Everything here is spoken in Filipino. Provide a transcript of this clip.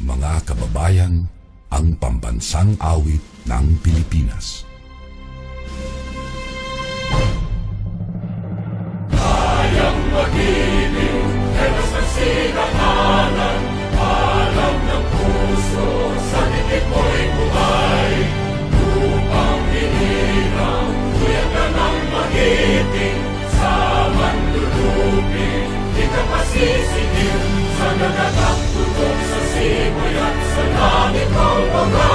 mga kababayan, ang pambansang awit ng Pilipinas. Kayang mag-ibig, helos ng sinakalan, alam ng puso, sa titik mo'y buhay. Upang hinirang, kuya ka ng magiting, sa manlulupin, di ka pasisingil, sa nagatang tutok sa simoy at sa langit ng mga